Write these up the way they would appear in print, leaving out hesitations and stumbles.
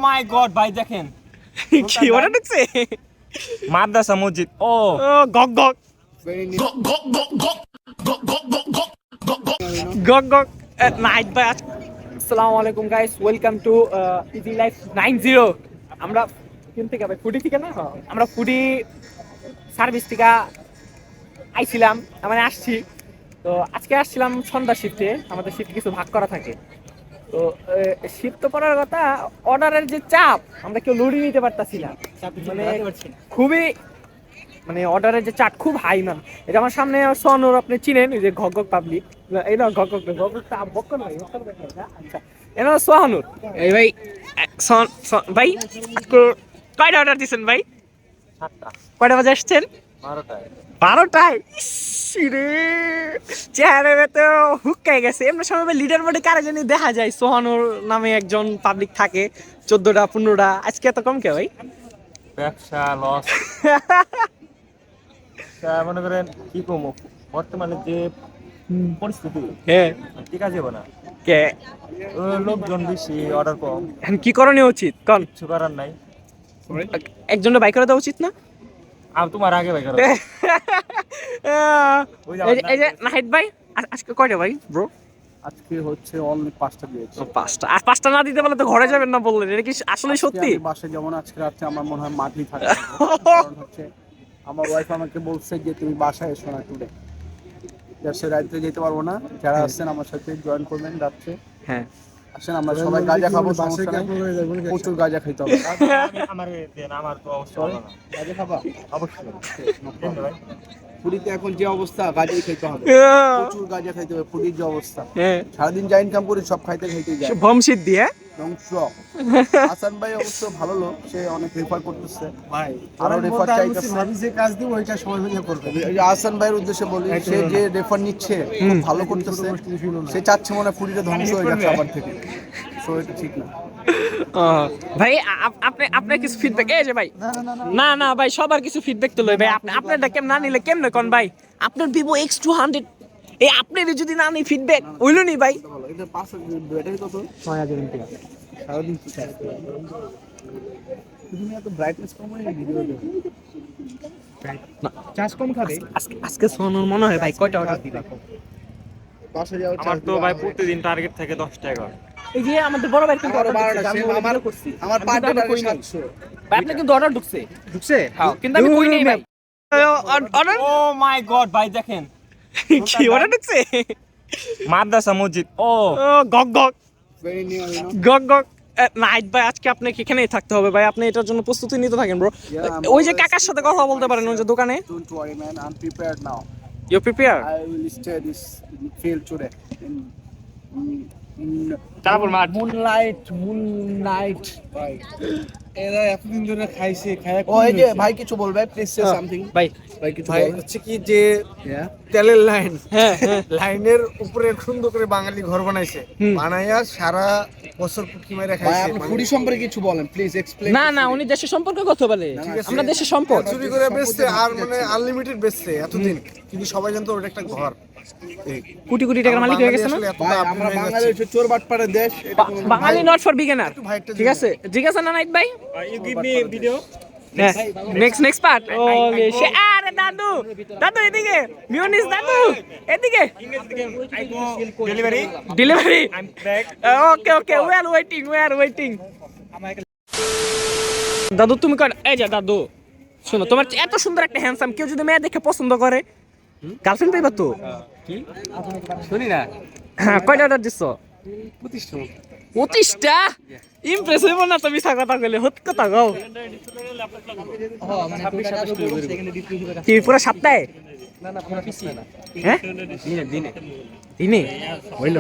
মাই god ভাই দেখেন কি ওটা ঢুকছে মাদ্রাসা মসজিদ ও গক গক গক গক নাইট ভাই। আসসালামু আলাইকুম guys, welcome to easy life 90। আমরা কোন থেকে ভাই? ফুডি থেকে না? আমরা ফুডি সার্ভিস থেকে আইছিলাম, মানে আসছি। তো আজকে আসছিলাম সন্ধ্যা শিফটে, আমাদের শিফট কিছু ভাগ করা থাকে। তো শিফট তো পড়ার কথা, অর্ডারের যে চাপ আমরা কেউ লোডই নিতে পারতাছি না, মানে খুবই, মানে অর্ডারের যে চাট খুব হাই ম্যাম। এটা আমার সামনে সোহানুর, আপনি চিনেন, এই যে ঘক ঘক পাবলিক, এই না ঘক ঘক ঘক ঘক বক্ক নয়, আচ্ছা এনা সোহানুর। এই ভাই ভাই কয়টা অর্ডার দিচ্ছেন ভাই? 7টা। কয়টা বাজে আসছেন? 12টায়। 12টায়? রে চেহারা তো হুক্কাই গেছে। এমনি সময় লিডার বোর্ডে কারে জানি দেখা যায় সোহানুর নামে একজন পাবলিক থাকে, 14টা 15টা। আজকে এত কম কে ভাই? ব্যবসা লস। মনে করেন কি কমো, বর্তমানে যে পরিস্থিতি হ্যাঁ ঠিক আছে না, কে লোকজন বেশি, অর্ডার কম, এখন কি করণীয় উচিত কোন? কিছু করার নাই। একজনের বাইক করে দেওয়া উচিত না? আর তোমার আগে ভাই এই যে নাহিদ ভাই, আজকে কয়টা ভাই ব্রো? আজকে হচ্ছে অনলি 5টা দিয়েছে। 5টা। আর 5টা না দিতে পারলে তো ঘরে যাবেন না বললেন, এটা কি আসলে সত্যি? আমি বাসায় যেমন আজকে রাতে আমার মনে হয় মাঠেই থাকবে, কারণ হচ্ছে আমার ওয়াইফ আমাকে বলছে যে তুমি বাসায় এসো না টুডে, সে রাত্রে যেতে পারবো না। যারা আসছেন আমার সাথে জয়েন করবেন রাত্রে। হ্যাঁ আসেন, আমরা সবাই গাঁজা খাবো, সমস্যা নাই, প্রচুর গাঁজা খাইতে হবে। আমার তো অবস্থা ভালো না। গাঁজা খাবা? অবশ্যই ভাই। পুরীতে এখন যে অবস্থা, গাঁজাই খাইতে হবে, প্রচুর গাঁজা খাইতে হবে। পুরীর যে অবস্থা, হ্যাঁ সারাদিন যা ইনকাম করি সব খাইতে খাইতে যায় ভমশিদ দিয়ে ধ্বংস। হাসান ভাই অবশ্য ভালো লোক, সে অনেক রেফার করতেছে ভাই আরো রেফার চাইতেছে। আমি যে কাজ দিব ওইটা সময় হলে করবে। এই যে হাসান ভাইয়ের উদ্দেশ্যে বলি, সে যে রেফার নিচ্ছে খুব ভালো করতেছে, সে চাচ্ছে মনে পুরীটা ধ্বংস হয়ে যাচ্ছে আবার থেকে, সো এটা ঠিক না। ভাই আপনি কিছু ফিডব্যাক? এই যে ভাই, না ভাই, সবার কিছু ফিডব্যাক তো লই ভাই। আপনারটা কেমন না নিলে কেমনে কোন ভাই? আপনার ভিভো X200 এই আপনার যদি না নি ফিডব্যাক হইলো নি ভাই। ভালো, এটা 5 ব্যাটারি কত? 6000 mAh। সারাদিন কি চার্জ করে? তুমি এত ব্রাইটনেস কমাই ভিডিও দেবে, চার্জ কম খাবে। আজকে সোনুর মনে হয় ভাই কয়টা অর্ডার দিবা? 5000 আমার তো ভাই প্রতিদিন টার্গেট থাকে 10টা 11। এই যে আমাদের বড় ভাই কিন্তু আমার অর্ডার 12টা, দিচ্ছে, আমার করছি। আমার পার ডে কই নাই 700। ভাই, আপনি কিন্তু অর্ডার ঢুকছে, হ্যাঁ কিন্তু আমি কই নাই ভাই। অর্ডার ও মাই গড ভাই দেখেন কি অর্ডার ঢুকছে? মাদ্রাসা মসজিদ ও গক গক ভেরি নিউ, ইউ নো। গক গক। নাইট ভাই, আজকে আপনাকে এখানেই থাকতে হবে ভাই, আপনি এটার জন্য প্রস্তুতি নিতে থাকেন ব্রো। ওই যে কাকার সাথে কথা বলতে পারেন ওই যে দোকানে। Don't worry man, I'm prepared now. You prepare? I will stay this field today in তারপর মাঠ moonlight. ভাই এরা এতদিন ধরে খাইছে খায়। ও এই যে ভাই কিছু বলবে, প্লিজ সে সামথিং। ভাই ভাই কিছু ভাই বল। হচ্ছে কি যে Yeah. তেলের লাইন, হ্যাঁ লাইনের উপরে সুন্দর করে বাঙালি ঘর বানাইছে, হুম। বানাইয়া সারা বছর পুকি মেরে ভাই খাইছে। আপনি ফুডি সম্পর্কে কিছু বলেন, প্লিজ এক্সপ্লেইন। না উনি দেশের সম্পর্কে কথা বলে, আমরা দেশের সম্পদ। চুরি করে বেচছে আর মানে আনলিমিটেড বেচছে এতদিন, কিন্তু সবাই জানতো ওটা একটা ঘর। কোটি কোটি টাকার মালিক হয়ে গেছে না? ভাই আমরা বাঙালি হচ্ছে চোর বাটপাড়ের দেশ, এটা কোনো বাঙালি নট ফর বিগিনার, ভাই একটা ঠিক আছে? ঠিক আছে না নাইট ভাই? You give me video next part. ওলে সে, আরে দাদু এদিকে, মিউনিস দাদু এদিকে, delivery delivery. I am back. Okay we are waiting. দাদু তুমি কর, এই যে দাদু শোনো, তোমার এত সুন্দর একটা হ্যান্ডসাম, কেউ যদি মেয়ে দেখে পছন্দ করে গার্লফ্রেন্ড পাইবা তো? কি শুনি না হ্যাঁ, কয়টা অর্ডার দিছো? 25টা? ইমপ্রেস হইব না তুমি মিছা কথা কইলে, সত্য কথা কও। কি পুরো সপ্তাহে? হ্যাঁ দিনে হইলো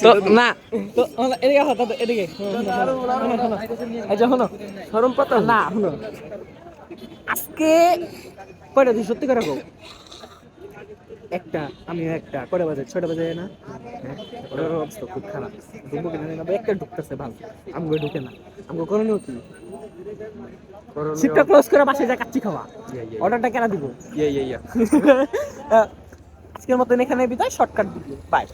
তো না তো। এদিকে আসো দাদু, এদিকে এই যে শোনো, শরম পাতা না শোনো, আজকে কয়টা দিই সত্যি করে কও? একটা, আমি একটা। কয়টা বাজে? 6টা বাজে না? হ্যাঁ, ওটার অবস্থা খুব খারাপ। ঢুকবো কিনা জানি না, একটা ঢুকতেছে ভালো, আমগো ঢুকে না। আমগো করণীয় কি? শিপটা ক্লোজ করে বাসায় যা কাচ্চি খাওয়া। অর্ডারটা কেনা দিব? ইয়া আজকের মতন এখানে বিদায়, শর্টকাট ভিডিও, বাই।